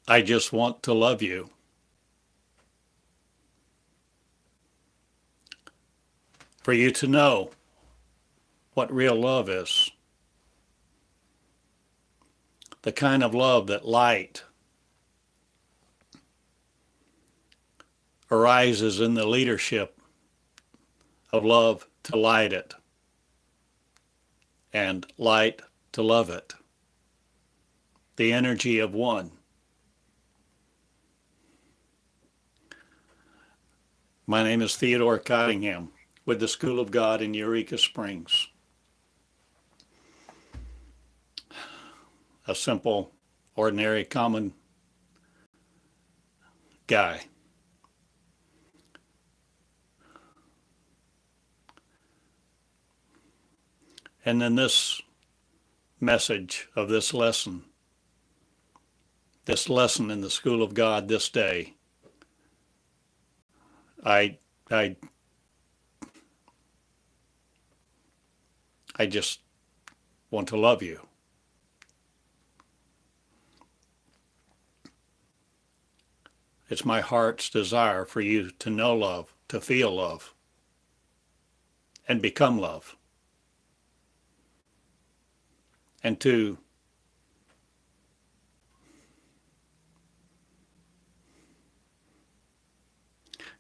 I just want to love you. For you to know what real love is. The kind of love that light arises in the leadership of love to light it and light to love it. The energy of one. My name is Theodore Cottingham with the School of God in Eureka Springs. A simple, ordinary, common guy. And in this message of this lesson in the School of God this day, I just want to love you. It's my heart's desire for you to know love, to feel love, and become love. And to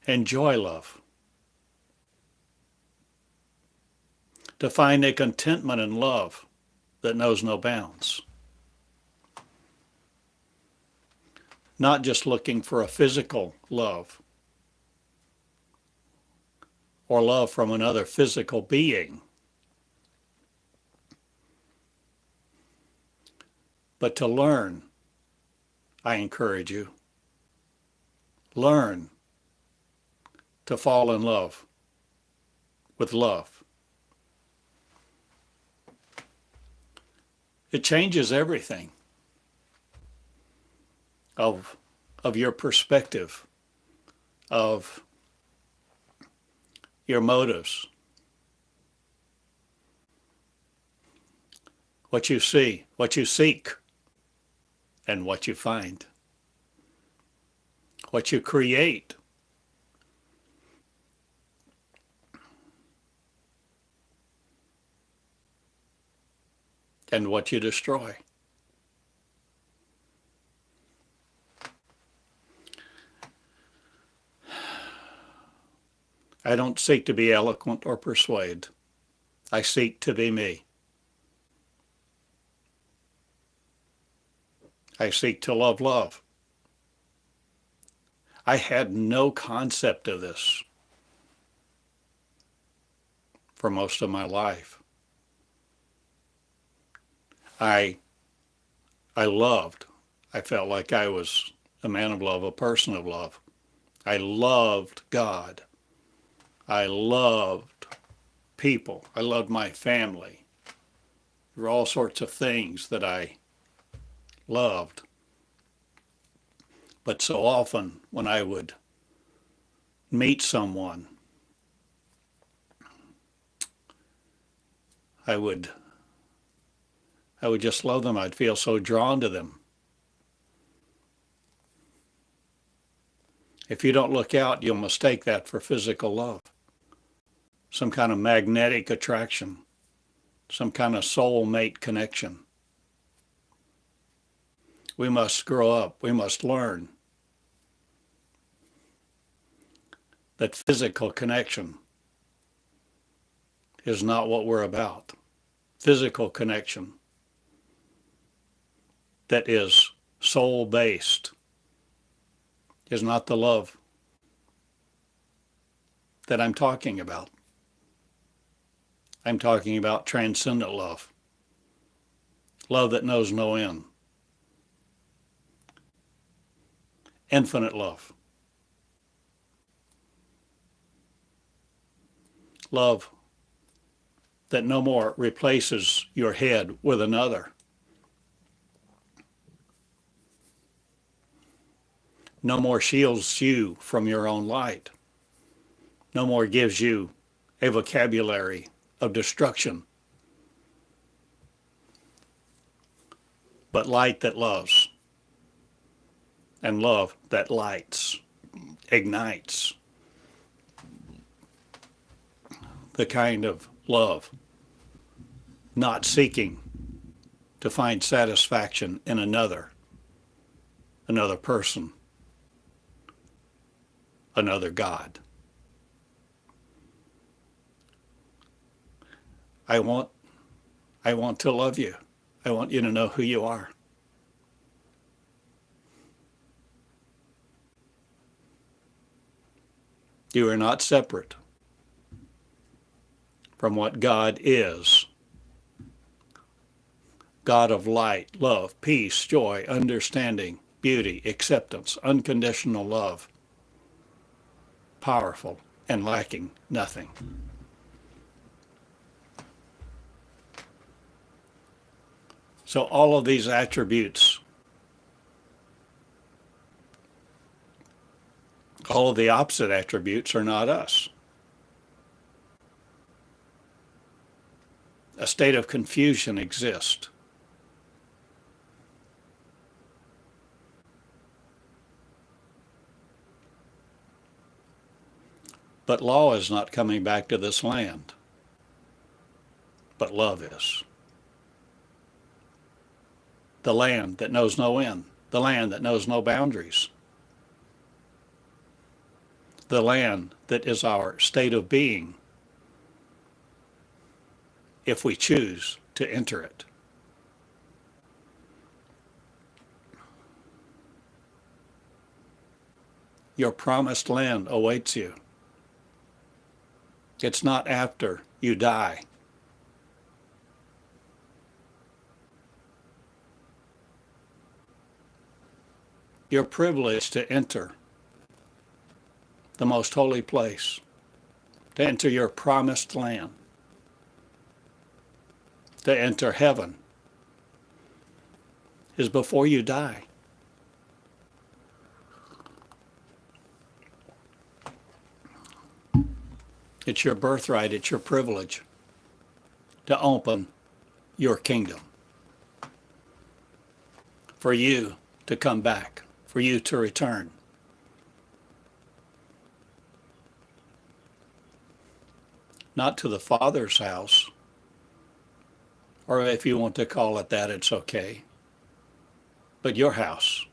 enjoy love. To find a contentment in love that knows no bounds. Not just looking for a physical love or love from another physical being, but to learn, I encourage you, learn to fall in love with love. It changes everything of your perspective, of your motives, what you see, what you seek, and what you find, what you create, and what you destroy. I don't seek to be eloquent or persuade. I seek to be me. I seek to love love. I had no concept of this for most of my life. I loved. I felt like I was a man of love, a person of love. I loved God. I loved people. I loved my family. There were all sorts of things that I loved. But so often when I would meet someone, I would just love them. I'd feel so drawn to them. If you don't look out, you'll mistake that for physical love. Some kind of magnetic attraction, some kind of soulmate connection. We must grow up. We must learn that physical connection is not what we're about. Physical connection that is soul-based is not the love that I'm talking about. I'm talking about transcendent love. Love that knows no end. Infinite love. Love that no more replaces your head with another. No more shields you from your own light. No more gives you a vocabulary of destruction, but light that loves. and love that lights, ignites, the kind of love not seeking to find satisfaction in another person, another God. I want to love you. I want you to know who you are. You are not separate from what God is. God of light, love, peace, joy, understanding, beauty, acceptance, unconditional love, powerful and lacking nothing. So all of these attributes, all of the opposite attributes are not us. A state of confusion exists. But law is not coming back to this land, but love is. The land that knows no end, the land that knows no boundaries, the land that is our state of being if we choose to enter it. Your promised land awaits you. It's not after you die. You're privileged to enter the most holy place, to enter your promised land, to enter heaven is before you die. It's your birthright, it's your privilege to open your kingdom, for you to come back, for you to return. Not to the Father's house, or if you want to call it that, it's okay, but your house,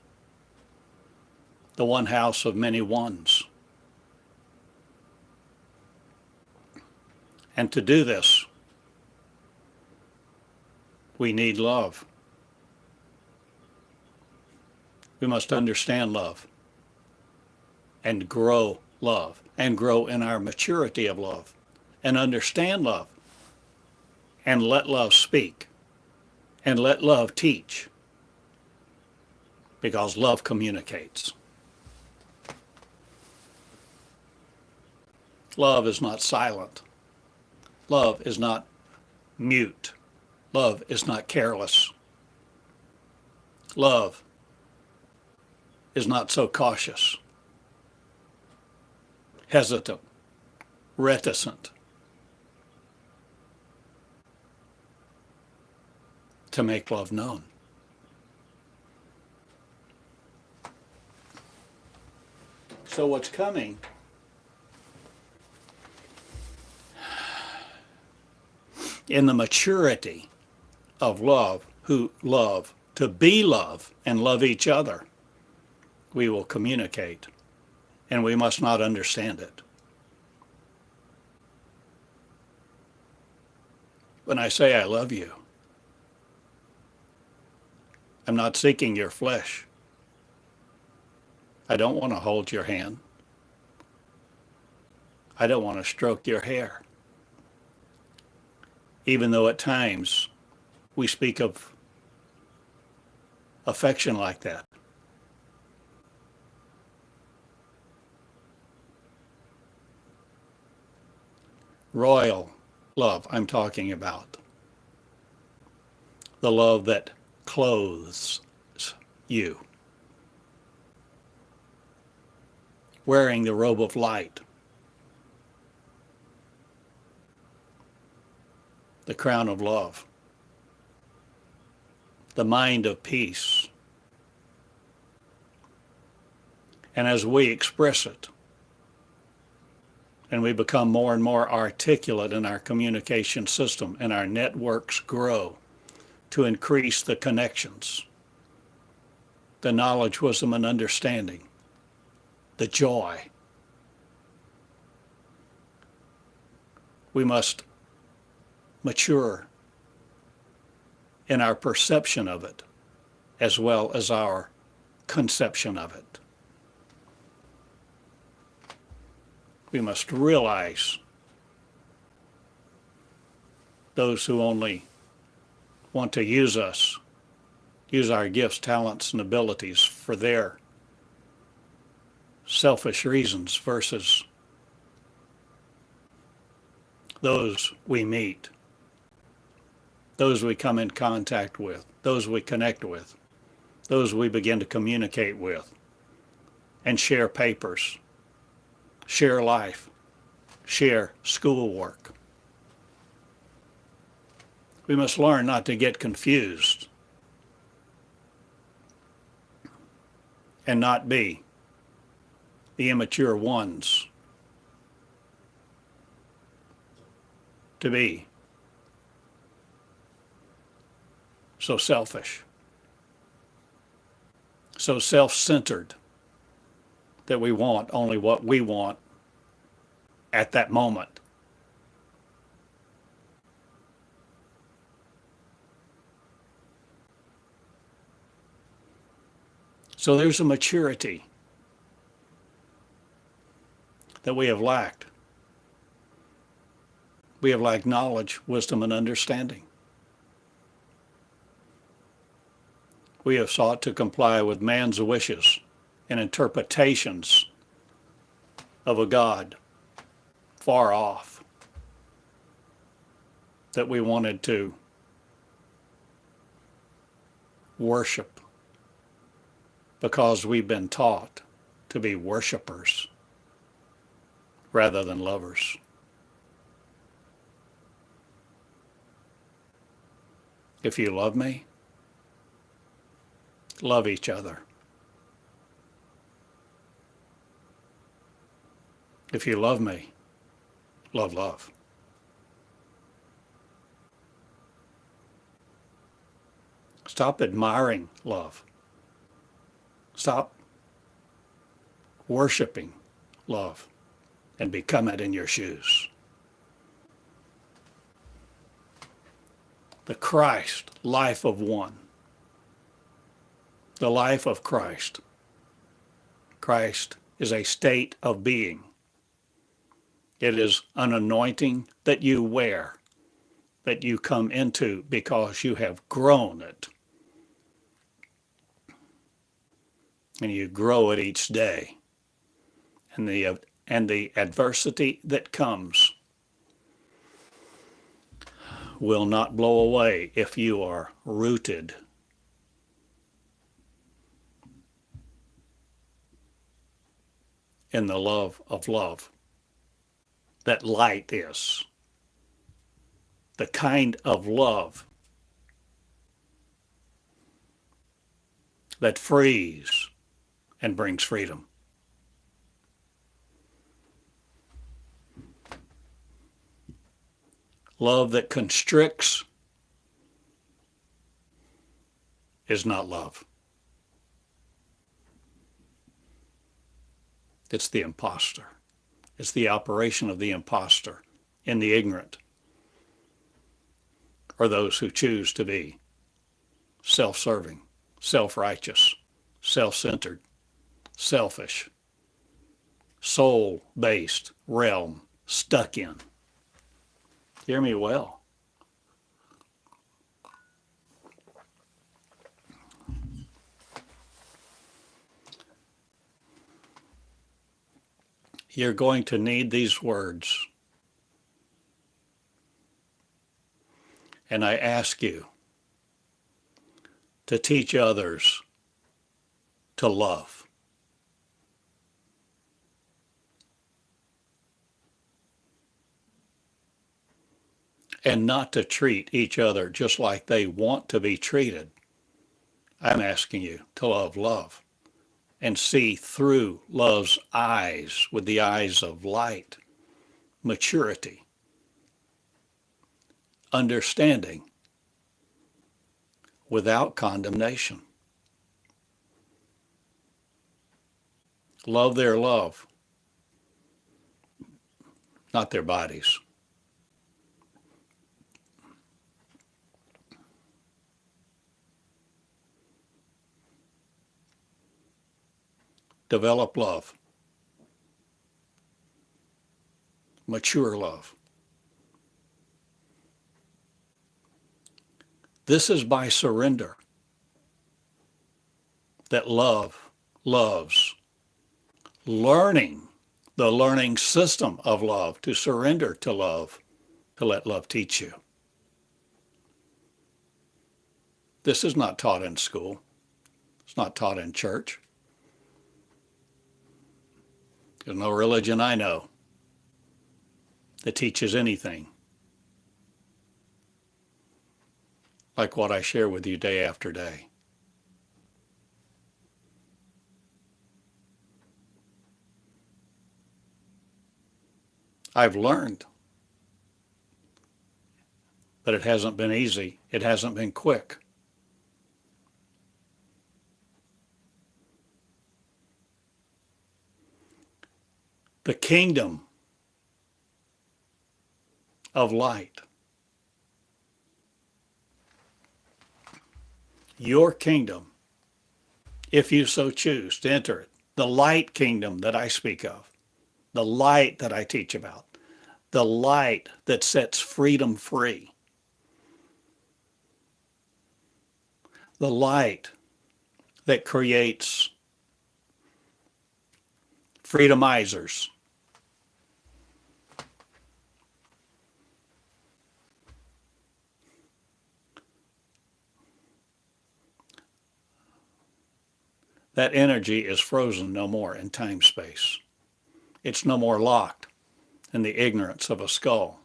the one house of many ones. And to do this, we need love. We must understand love and grow in our maturity of love and understand love and let love speak and let love teach, because love communicates. Love is not silent. Love is not mute. Love is not careless. Love is not so cautious, hesitant, reticent to make love known. So what's coming in the maturity of love, who love, to be love and love each other, we will communicate, and we must not understand it. When I say I love you, I'm not seeking your flesh. I don't want to hold your hand. I don't want to stroke your hair. Even though at times we speak of affection like that. Royal love I'm talking about. The love that clothes you. Wearing the robe of light. The crown of love. The mind of peace. And as we express it, and we become more and more articulate in our communication system, and our networks grow to increase the connections, the knowledge, wisdom, and understanding, the joy. We must mature in our perception of it as well as our conception of it. We must realize those who only want to use us, use our gifts, talents, and abilities for their selfish reasons versus those we meet, those we come in contact with, those we connect with, those we begin to communicate with and share papers, share life, share schoolwork. We must learn not to get confused and not be the immature ones, to be so selfish, so self-centered that we want only what we want at that moment. So there's a maturity that we have lacked. We have lacked knowledge, wisdom, and understanding. We have sought to comply with man's wishes and interpretations of a God far off that we wanted to worship because we've been taught to be worshipers rather than lovers. If you love me, love each other. If you love me, love love. Stop admiring love. Stop worshiping love and become it in your shoes. The Christ life of one. The life of Christ. Christ is a state of being. It is an anointing that you wear, that you come into because you have grown it. And you grow it each day. And the adversity that comes will not blow away if you are rooted in the love of love. That light is the kind of love that frees and brings freedom. Love that constricts is not love. It's the imposter. It's the operation of the imposter in the ignorant, or those who choose to be self-serving, self-righteous, self-centered, selfish, soul-based realm stuck in. Hear me well. You're going to need these words. And I ask you to teach others to love. And not to treat each other just like they want to be treated. I'm asking you to love love and see through love's eyes with the eyes of light, maturity, understanding, without condemnation. Love their love, not their bodies. Develop love, mature love. This is by surrender that love loves. Learning the learning system of love, to surrender to love, to let love teach you. This is not taught in school. It's not taught in church. There's no religion I know that teaches anything like what I share with you day after day. I've learned, but it hasn't been easy. It hasn't been quick. The kingdom of light, your kingdom, if you so choose to enter it, the light kingdom that I speak of, the light that I teach about, the light that sets freedom free, the light that creates freedomizers, that energy is frozen no more in time-space. It's no more locked in the ignorance of a skull.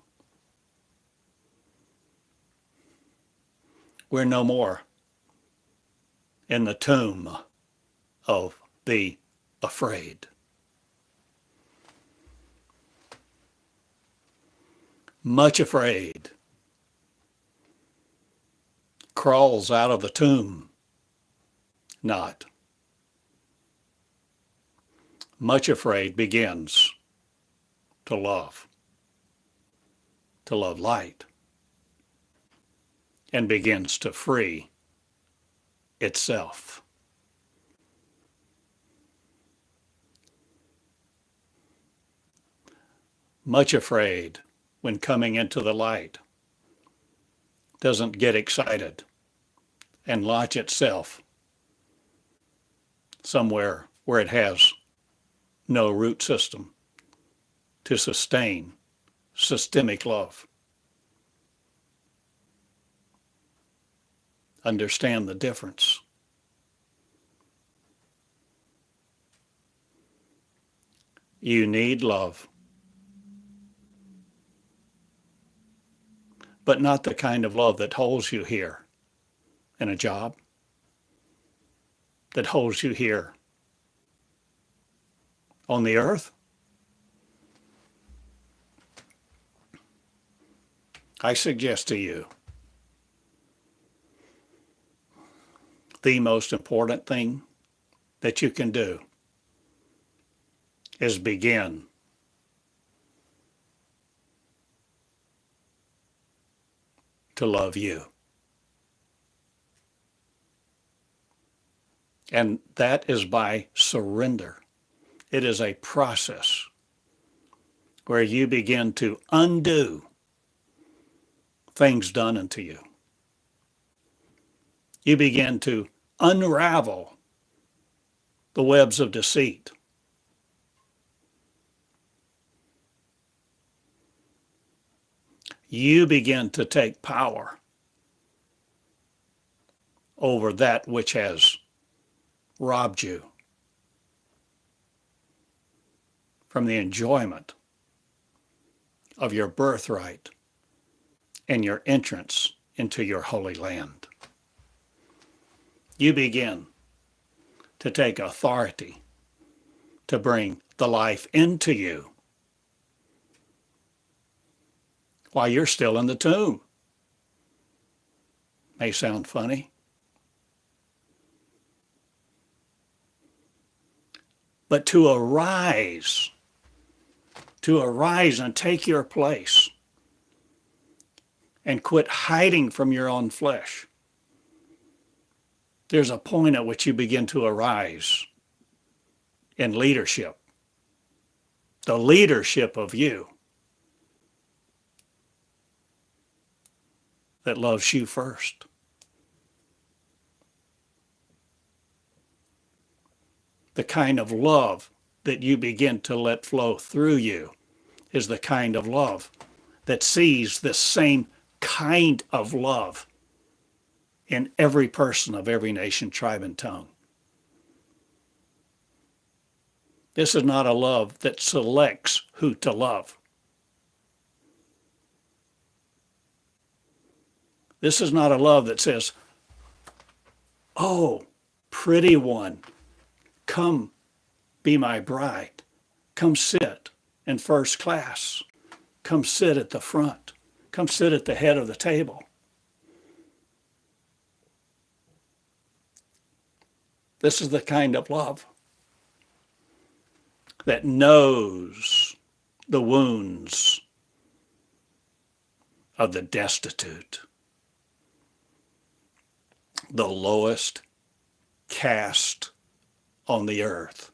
We're no more in the tomb of the afraid. Much afraid crawls out of the tomb, not. Much afraid begins to love light, and begins to free itself. Much afraid, when coming into the light, doesn't get excited and launch itself somewhere where it has no root system to sustain systemic love. Understand the difference. You need love, but not the kind of love that holds you here in a job, that holds you here on the earth. I suggest to you the most important thing that you can do is begin to love you. And that is by surrender. It is a process where you begin to undo things done unto you. You begin to unravel the webs of deceit. You begin to take power over that which has robbed you from the enjoyment of your birthright and your entrance into your holy land. You begin to take authority, to bring the life into you while you're still in the tomb. May sound funny, but to arise and take your place and quit hiding from your own flesh. There's a point at which you begin to arise in leadership, the leadership of you that loves you first. The kind of love that you begin to let flow through you is the kind of love that sees this same kind of love in every person of every nation, tribe, and tongue. This is not a love that selects who to love. This is not a love that says, oh, pretty one, come be my bride. Come sit in first class. Come sit at the front. Come sit at the head of the table. This is the kind of love that knows the wounds of the destitute, the lowest caste on the earth.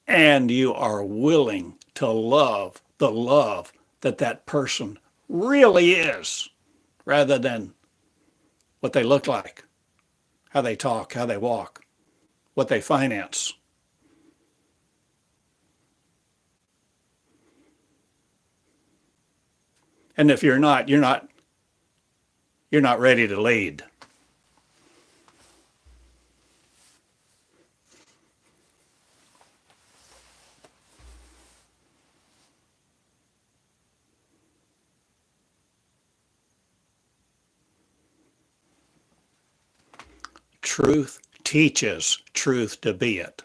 And you are willing to love the love that that person really is, rather than what they look like, how they talk, how they walk, what they finance. And if you're not ready to lead. Truth teaches truth to be it.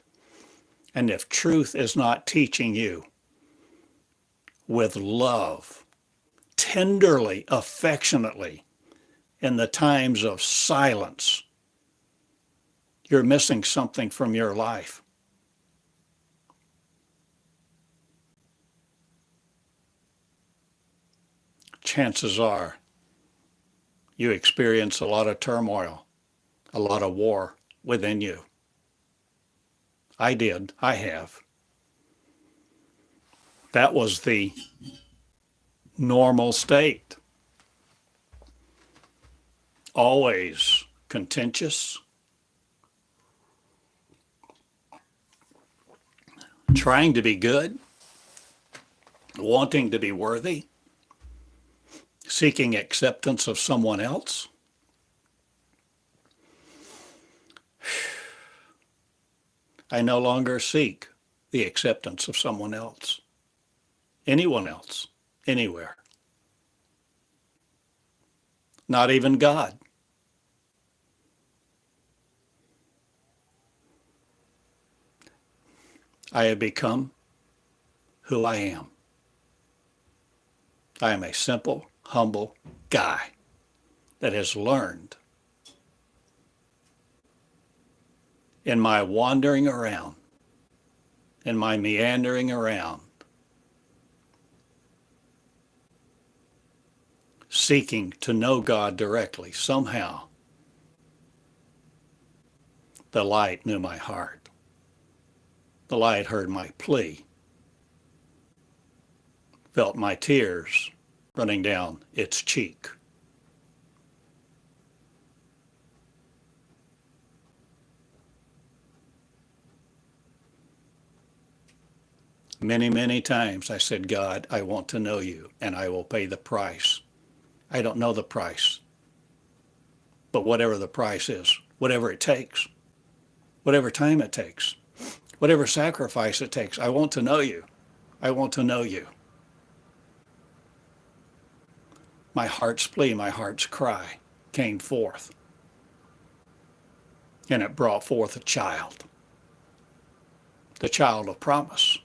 And if truth is not teaching you with love, tenderly, affectionately, in the times of silence, you're missing something from your life. Chances are you experience a lot of turmoil, a lot of war within you. I did. I have. That was the normal state. Always contentious, trying to be good, wanting to be worthy, seeking acceptance of someone else. I no longer seek the acceptance of someone else, anyone else, anywhere. Not even God. I have become who I am. I am a simple, humble guy that has learned in my wandering around, in my meandering around, seeking to know God directly, somehow the light knew my heart. The light heard my plea, felt my tears running down its cheek. Many, many times I said, God, I want to know you, and I will pay the price. I don't know the price, but whatever the price is, whatever it takes, whatever time it takes, whatever sacrifice it takes, I want to know you. I want to know you. My heart's plea, my heart's cry came forth. and it brought forth a child, the child of promise,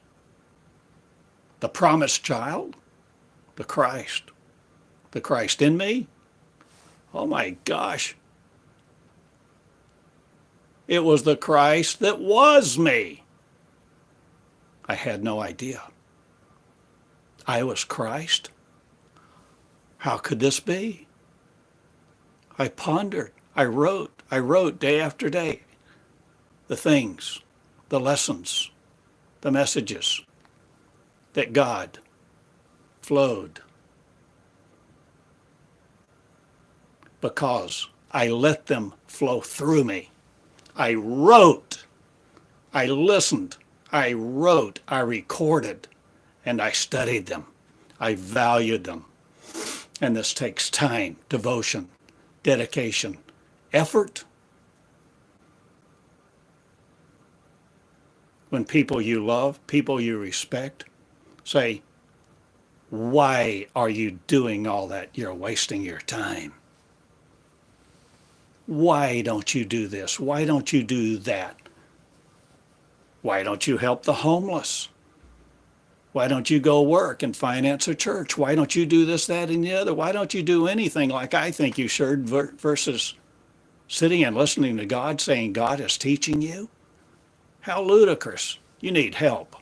the promised child, the Christ in me. Oh my gosh. It was the Christ that was me. I had no idea. I was Christ? How could this be? I pondered. I wrote day after day the things, the lessons, the messages that God flowed because I let them flow through me. I wrote, I listened, I wrote, I recorded, and I studied them. I valued them. And this takes time, devotion, dedication, effort. When people you love, people you respect, say, why are you doing all that? You're wasting your time. Why don't you do this? Why don't you do that? Why don't you help the homeless? Why don't you go work and finance a church? Why don't you do this, that, and the other? Why don't you do anything like I think you should versus sitting and listening to God saying God is teaching you? How ludicrous. You need help.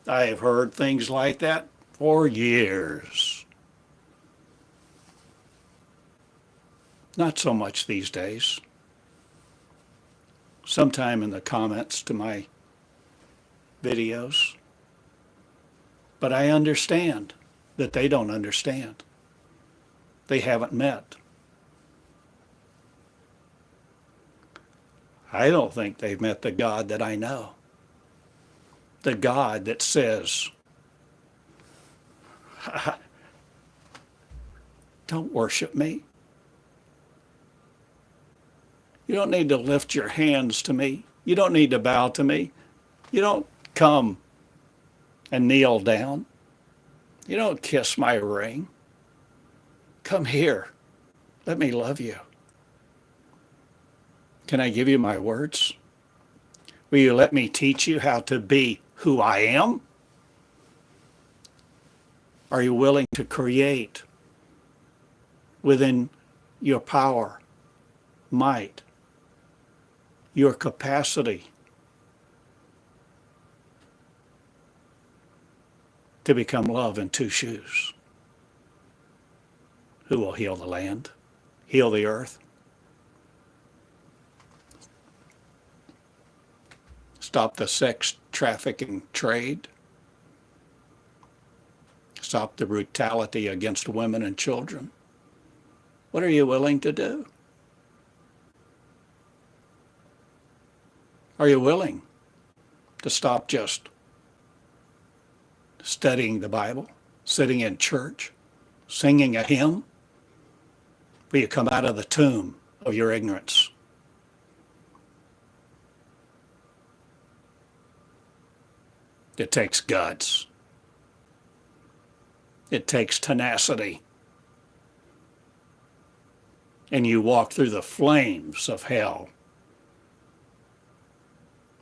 I have heard things like that for years. Not so much these days. Sometime in the comments to my videos. But I understand that they don't understand. They haven't met. I don't think they've met the God that I know. The God that says, don't worship me. You don't need to lift your hands to me. You don't need to bow to me. You don't come and kneel down. You don't kiss my ring. Come here. Let me love you. Can I give you my words? Will you let me teach you how to be who I am? Are you willing to create within your power, might, your capacity to become love in two shoes? Who will heal the land, heal the earth, stop the sex trafficking trade, stop the brutality against women and children? What are you willing to do? Are you willing to stop just studying the Bible, sitting in church, singing a hymn? Will you come out of the tomb of your ignorance? It takes guts. It takes tenacity. And you walk through the flames of hell.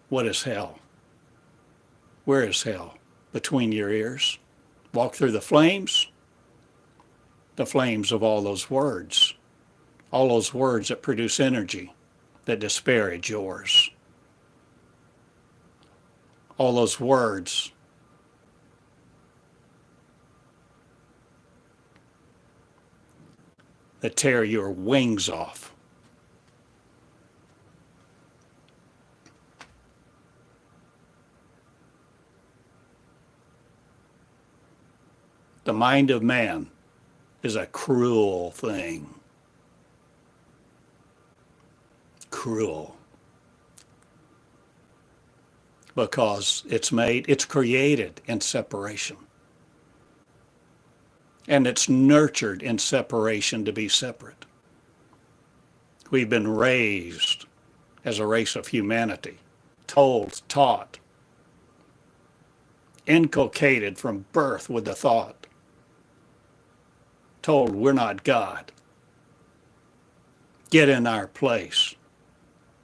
What is hell? Where is hell? Between your ears. Walk through the flames of all those words that produce energy, that disparage yours. All those words that tear your wings off. The mind of man is a cruel thing. Cruel. Because it's created in separation. And it's nurtured in separation to be separate. We've been raised as a race of humanity, told, taught, inculcated from birth with the thought, told we're not God. get in our place,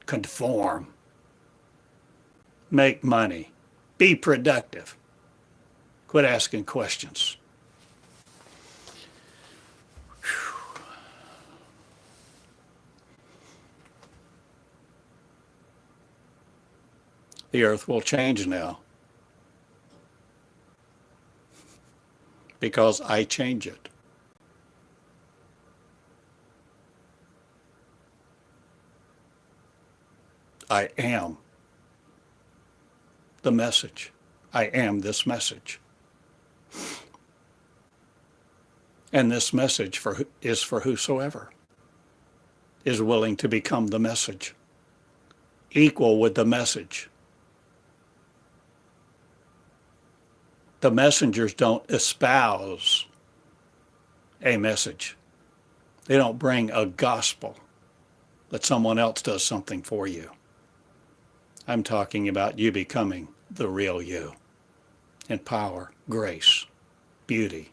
conform, make money, be productive. Quit asking questions. The earth will change now because I change it. I am the message. I am this message. And this message is for whosoever is willing to become the message, equal with the message. The messengers don't espouse a message. They don't bring a gospel that someone else does something for you. I'm talking about you becoming the real you in power, grace, beauty.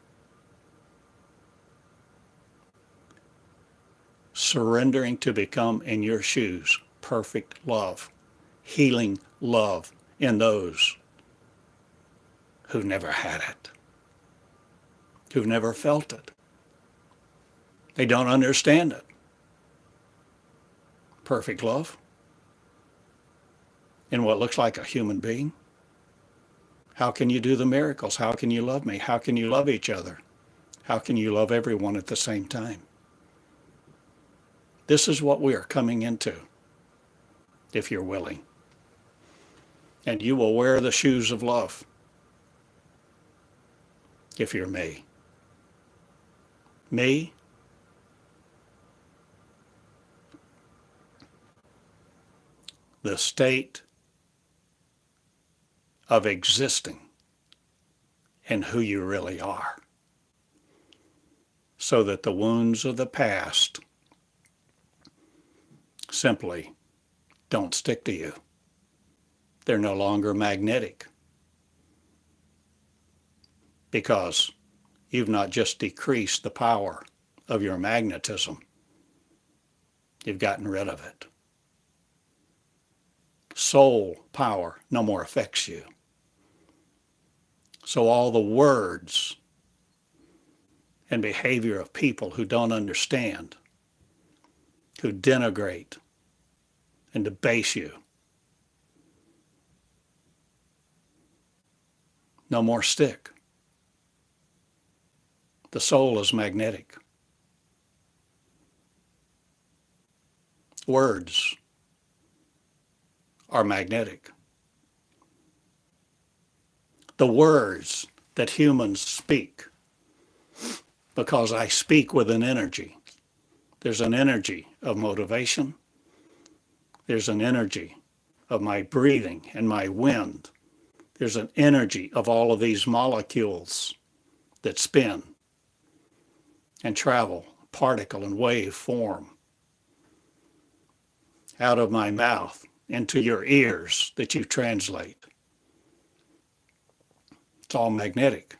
Surrendering to become in your shoes perfect love, healing love in those who never had it, who've never felt it. They don't understand it. Perfect love in what looks like a human being. How can you do the miracles? How can you love me? How can you love each other? How can you love everyone at the same time? This is what we are coming into, if you're willing. And you will wear the shoes of love if you're me. Me, the state of existing in who you really are, so that the wounds of the past simply don't stick to you. They're no longer magnetic because you've not just decreased the power of your magnetism, you've gotten rid of it. Soul power no more affects you. So all the words and behavior of people who don't understand, who denigrate and debase you, no more stick. The soul is magnetic. Words are magnetic. The words that humans speak, because I speak with an energy. There's an energy of motivation. There's an energy of my breathing and my wind. There's an energy of all of these molecules that spin and travel, particle and wave form, out of my mouth into your ears that you translate. It's all magnetic.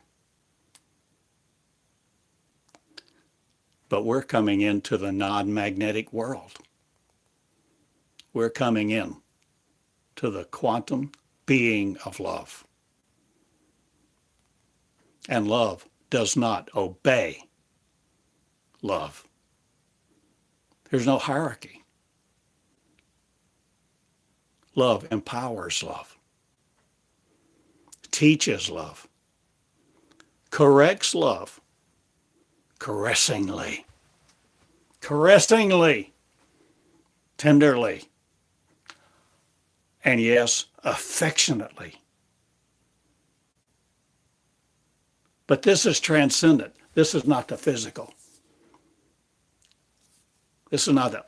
But we're coming into the non-magnetic world. We're coming in to the quantum being of love. And love does not obey love. There's no hierarchy. Love empowers love, teaches love, corrects love, caressingly, tenderly, and yes, affectionately. But this is transcendent. This is not the physical. This is not the,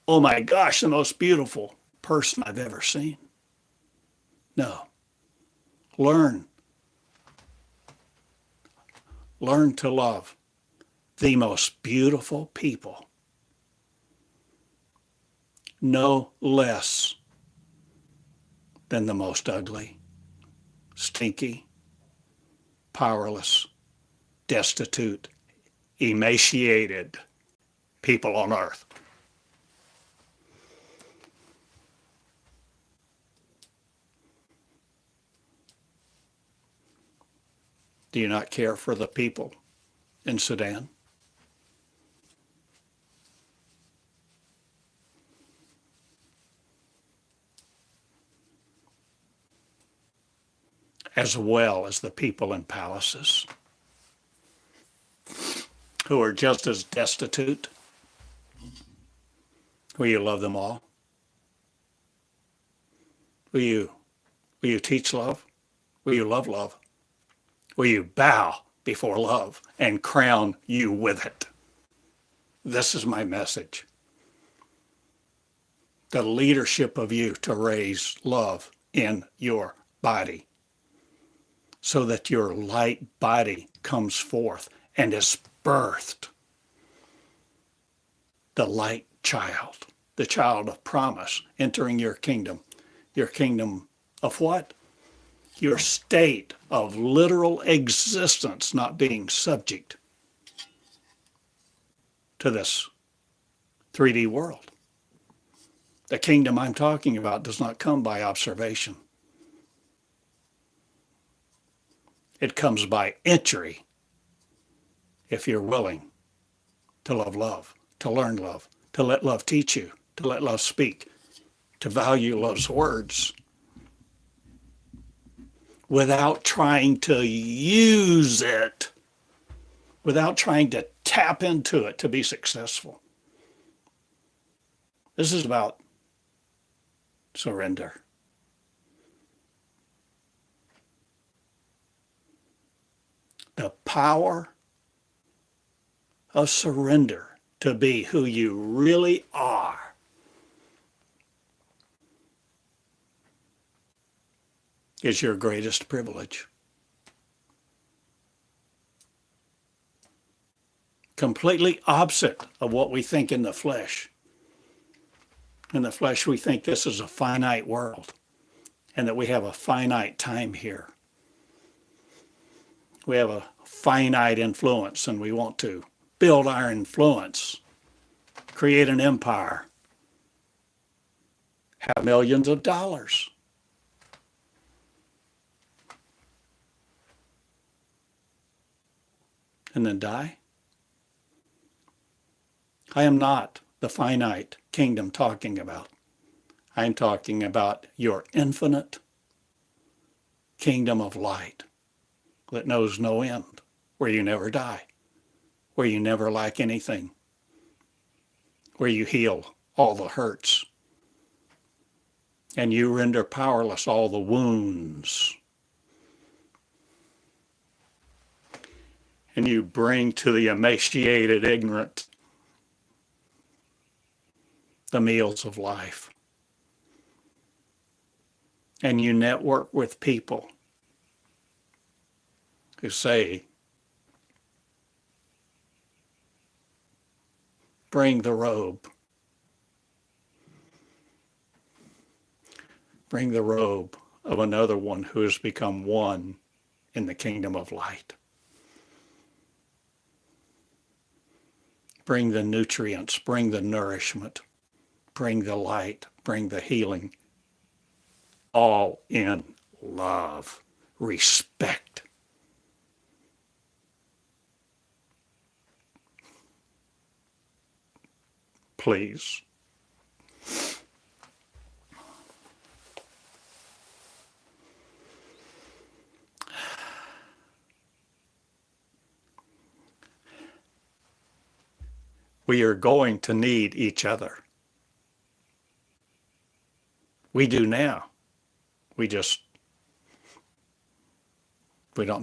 oh my gosh, the most beautiful person I've ever seen. No. Learn to love the most beautiful people, no less than the most ugly, stinky, powerless, destitute, emaciated people on earth. Do you not care for the people in Sudan? As well as the people in palaces who are just as destitute? Will you love them all? Will you teach love? Will you love love? Will you bow before love and crown you with it? This is my message. The leadership of you to raise love in your body so that your light body comes forth and is birthed. The light child, the child of promise entering your kingdom. Your kingdom of what? Your state of literal existence, not being subject to this 3D world. The kingdom I'm talking about does not come by observation. It comes by entry if you're willing to love love, to learn love, to let love teach you, to let love speak, to value love's words without trying to use it, without trying to tap into it to be successful. This is about surrender. The power of surrender to be who you really are is your greatest privilege. Completely opposite of what we think in the flesh. In the flesh, we think this is a finite world and that we have a finite time here. We have a finite influence and we want to build our influence, create an empire, have millions of dollars. And then die? I am not the finite kingdom talking about. I'm talking about your infinite kingdom of light that knows no end, where you never die, where you never lack anything, where you heal all the hurts, and you render powerless all the wounds, and you bring to the emaciated ignorant the meals of life. And you network with people who say, bring the robe. Bring the robe of another one who has become one in the kingdom of light. Bring the nutrients, bring the nourishment, bring the light, bring the healing, all in love, respect. Please. We are going to need each other. We do now. We don't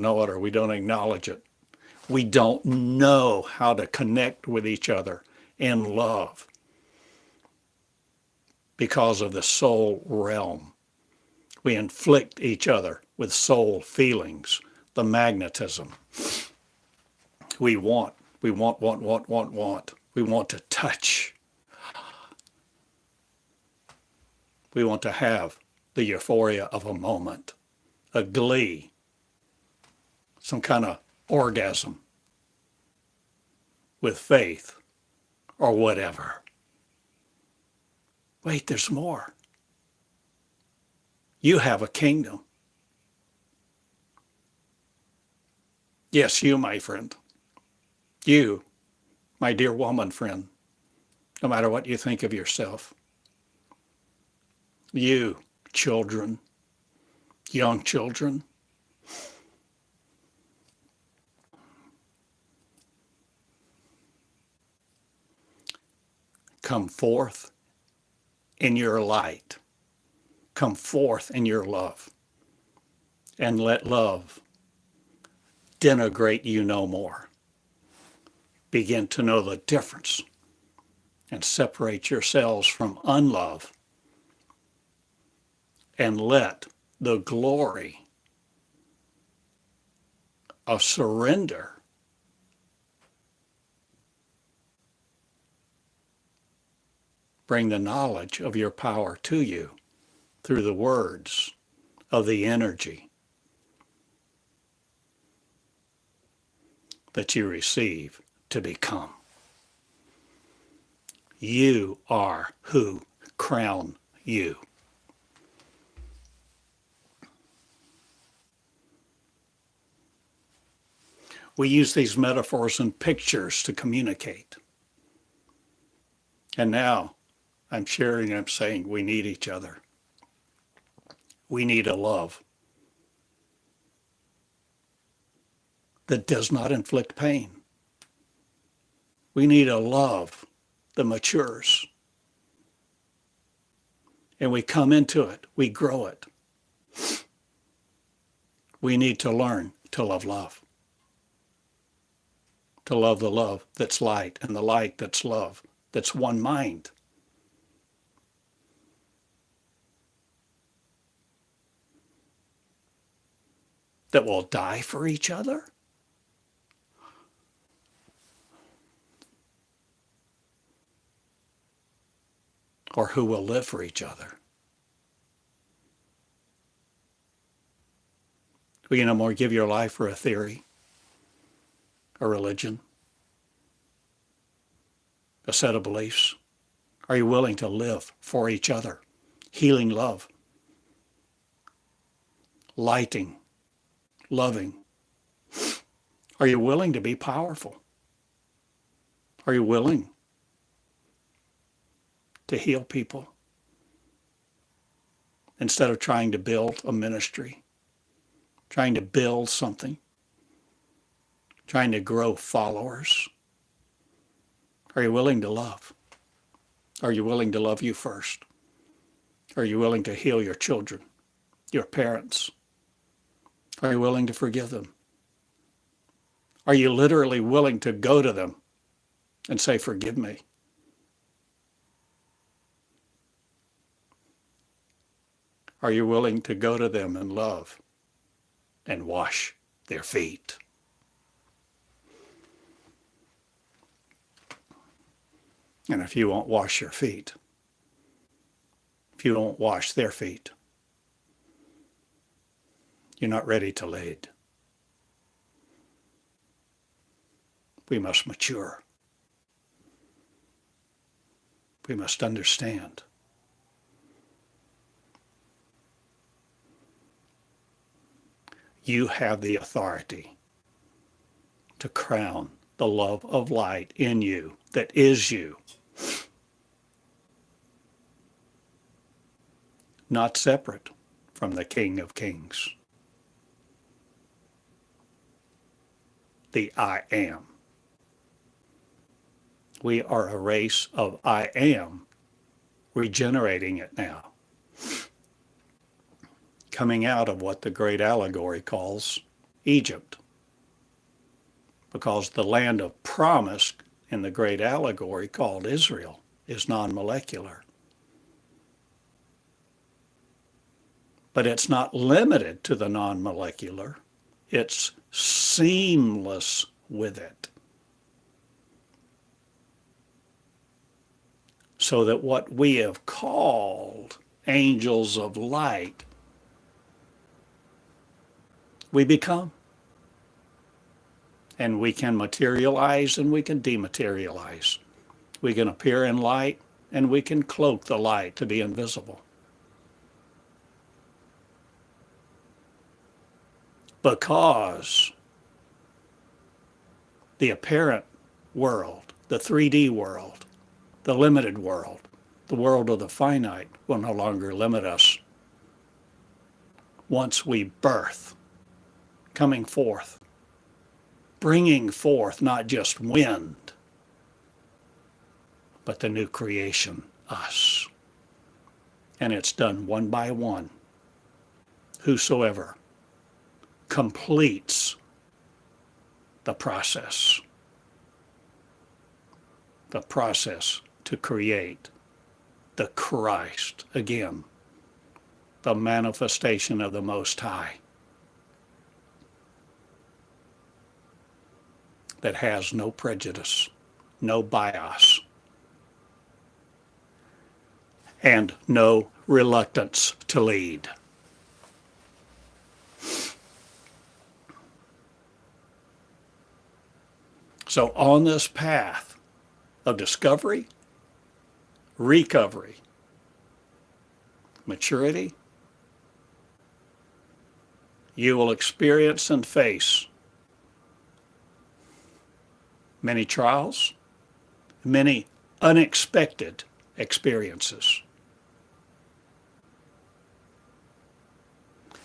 know it or we don't acknowledge it. We don't know how to connect with each other in love because of the soul realm. We inflict each other with soul feelings, the magnetism. We want. We want. We want to touch. We want to have the euphoria of a moment, a glee, some kind of orgasm with faith or whatever. Wait, there's more. You have a kingdom. Yes, you, my friend. You, my dear woman friend, no matter what you think of yourself. You, children, young children. Come forth in your light. Come forth in your love. And let love denigrate you no more. Begin to know the difference and separate yourselves from unlove. And let the glory of surrender bring the knowledge of your power to you through the words of the energy that you receive to become. You are who crown you. We use these metaphors and pictures to communicate. And now I'm sharing, I'm saying we need each other. We need a love that does not inflict pain. We need a love that matures. And we come into it, we grow it. We need to learn to love love. To love the love that's light and the light that's love, that's one mind. That will die for each other? Or who will live for each other? Will you no more give your life for a theory, a religion, a set of beliefs? Are you willing to live for each other? Healing love, lighting, loving. Are you willing to be powerful? Are you willing to heal people instead of trying to build a ministry, trying to build something, trying to grow followers? Are you willing to love? Are you willing to love you first? Are you willing to heal your children, your parents? Are you willing to forgive them? Are you literally willing to go to them and say, forgive me? Are you willing to go to them in love and wash their feet? And if you won't wash your feet, if you won't wash their feet, you're not ready to lead. We must mature. We must understand. You have the authority to crown the love of light in you that is you. Not separate from the King of Kings. The I am. We are a race of I am, regenerating it now. Coming out of what the great allegory calls Egypt. Because the land of promise in the great allegory called Israel is non-molecular. But it's not limited to the non-molecular. It's seamless with it. So that what we have called angels of light, we become. And we can materialize and we can dematerialize. We can appear in light and we can cloak the light to be invisible. Because The apparent world, the 3D world, the limited world, the world of the finite will no longer limit us once we birth, coming forth, bringing forth not just wind, but the new creation, us. And it's done one by one. Whosoever completes the process to create the Christ, again, the manifestation of the Most High, that has no prejudice, no bias, and no reluctance to lead. So on this path of discovery, recovery, maturity, you will experience and face many trials, many unexpected experiences.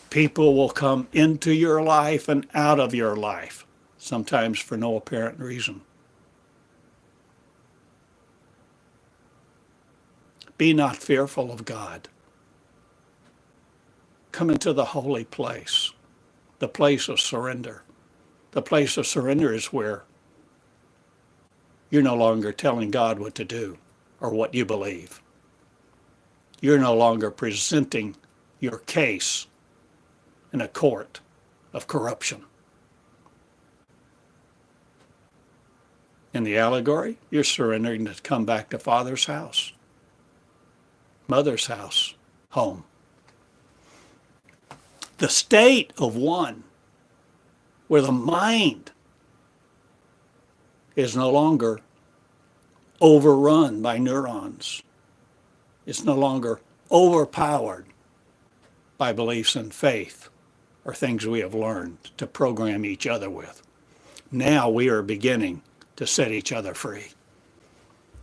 People will come into your life and out of your life, sometimes for no apparent reason. Be not fearful of God. Come into the holy place, the place of surrender. The place of surrender is where you're no longer telling God what to do or what you believe. You're no longer presenting your case in a court of corruption. In the allegory, you're surrendering to come back to Father's house, Mother's house, home. The state of one where the mind is no longer overrun by neurons. It's no longer overpowered by beliefs and faith or things we have learned to program each other with. Now we are beginning to set each other free.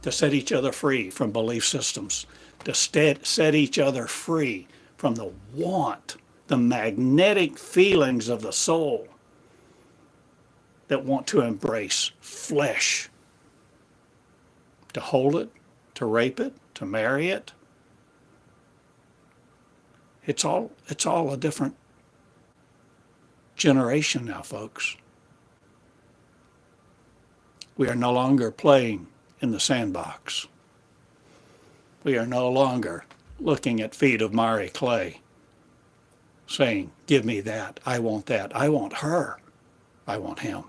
To set each other free from belief systems. To set each other free from the want, the magnetic feelings of the soul that want to embrace flesh. To hold it, to rape it, to marry it. It's all a different generation now, folks. We are no longer playing in the sandbox. We are no longer looking at feet of miry clay, saying, give me that, I want that, I want her, I want him.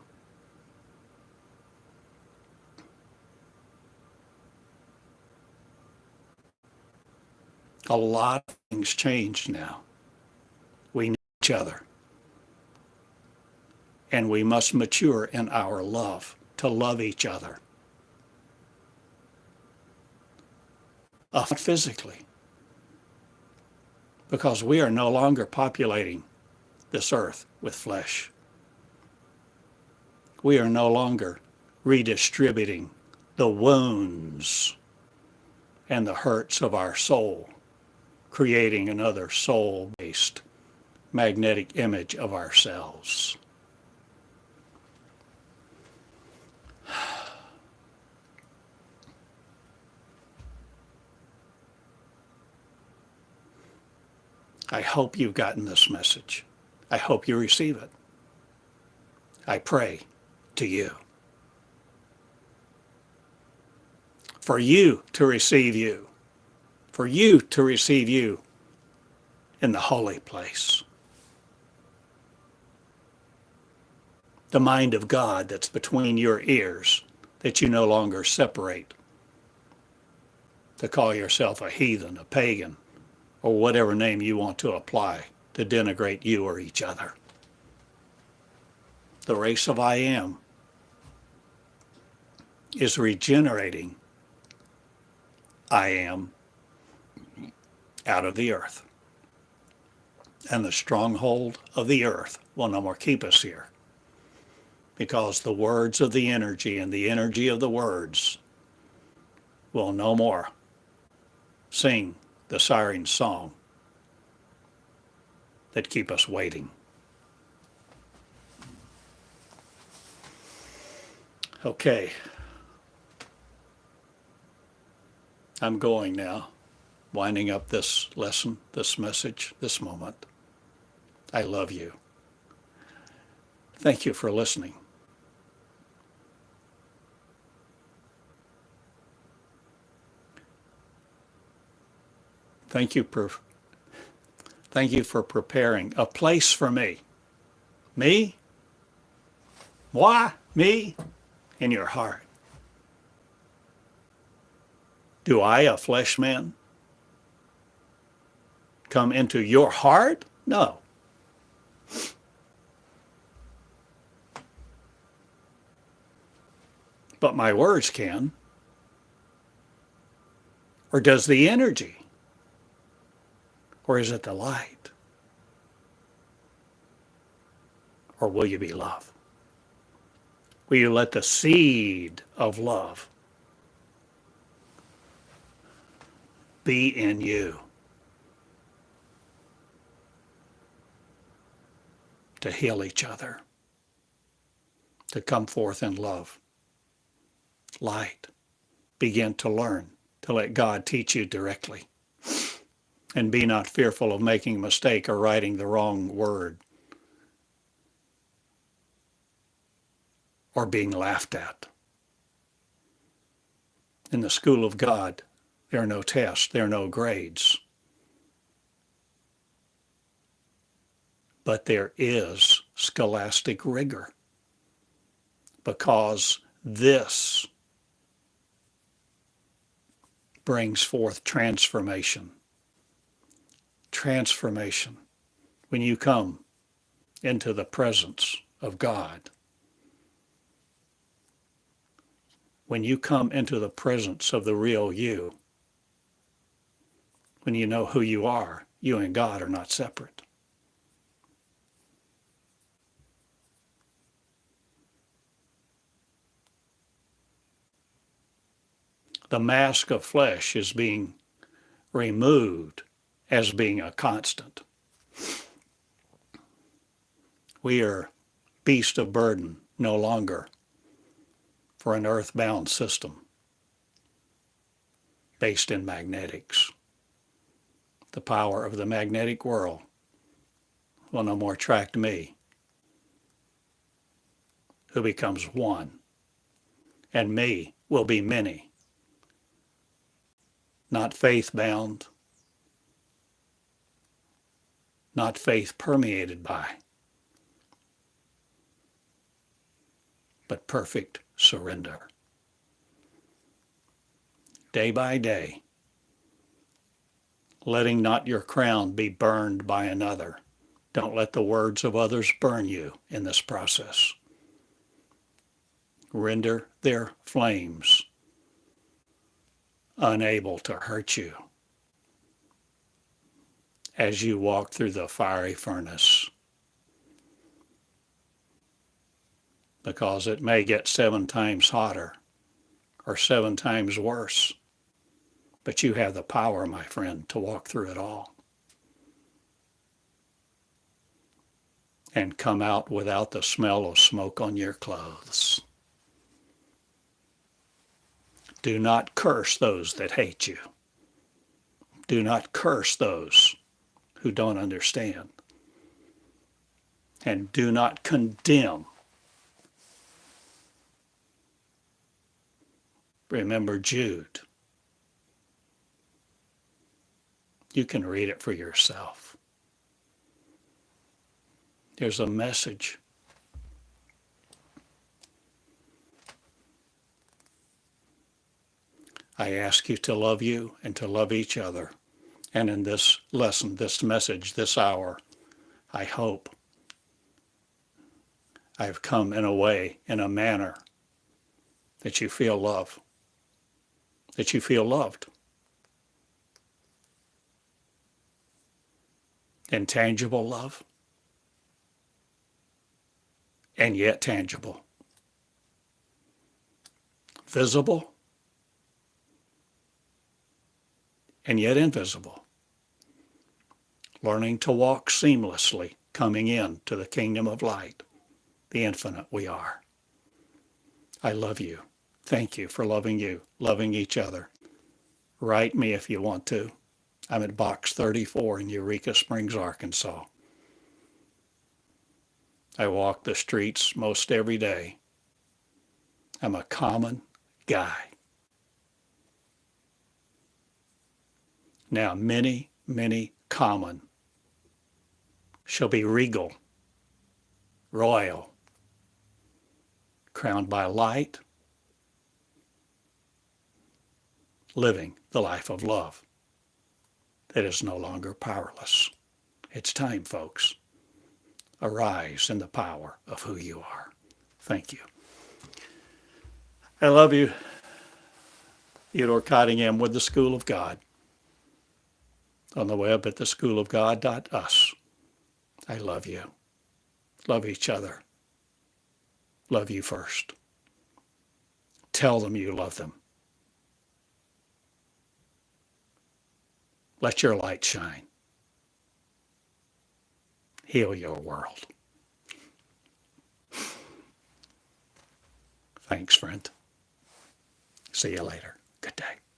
A lot of things changed now. We need each other. And we must mature in our love, to love each other. Not physically. Because we are no longer populating this earth with flesh. We are no longer redistributing the wounds and the hurts of our soul, creating another soul-based magnetic image of ourselves. I hope you've gotten this message. I hope you receive it. I pray to you. For you to receive you. For you to receive you in the holy place. The mind of God that's between your ears that you no longer separate. To call yourself a heathen, a pagan, or whatever name you want to apply to denigrate you or each other. The race of I Am is regenerating I Am out of the earth. And the stronghold of the earth will no more keep us here. because the words of the energy and the energy of the words will no more sing the siren song that keep us waiting. Okay, I'm going now, winding up this lesson, this message, this moment. I love you. Thank you for listening. Thank you for preparing a place for me. Me? Moi? Me? In your heart. Do I, a flesh man, come into your heart? No. But my words can. Or does the energy? Or is it the light? Or will you be love? Will you let the seed of love be in you to heal each other, to come forth in love, light, begin to learn, to let God teach you directly, and be not fearful of making a mistake or writing the wrong word or being laughed at. In the school of God, there are no tests, there are no grades. But there is scholastic rigor, because this brings forth transformation. Transformation. When you come into the presence of God, when you come into the presence of the real you, when you know who you are, you and God are not separate. The mask of flesh is being removed as being a constant. We are beasts of burden no longer for an earthbound system based in magnetics. The power of the magnetic world will no more attract me, who becomes one, and me will be many, not faith-bound, not faith permeated by, but perfect surrender. Day by day, letting not your crown be burned by another. Don't let the words of others burn you in this process. Render their flames unable to hurt you as you walk through the fiery furnace, because it may get 7 times hotter or 7 times worse, but you have the power, my friend, to walk through it all and come out without the smell of smoke on your clothes. Do not curse those that hate you. Do not curse those who don't understand. And do not condemn. Remember Jude. You can read it for yourself. There's a message. I ask you to love you and to love each other. And in this lesson, this message, this hour, I hope I've come in a way, in a manner that you feel love, that you feel loved. Intangible love, and yet tangible visible and yet invisible. Learning to walk seamlessly, coming in to the kingdom of light, the infinite we are. I love you. Thank you for loving you, loving each other. Write me if you want to. I'm at Box 34 in Eureka Springs, Arkansas. I walk the streets most every day. I'm a common guy. Now many, many common shall be regal, royal, crowned by light, living the life of love that is no longer powerless. It's time, folks. Arise in the power of who you are. Thank you. I love you. Theodore Cottingham with the School of God. On the web at theschoolofgod.us. I love you. Love each other. Love you first. Tell them you love them. Let your light shine. Heal your world. Thanks, friend. See you later. Good day.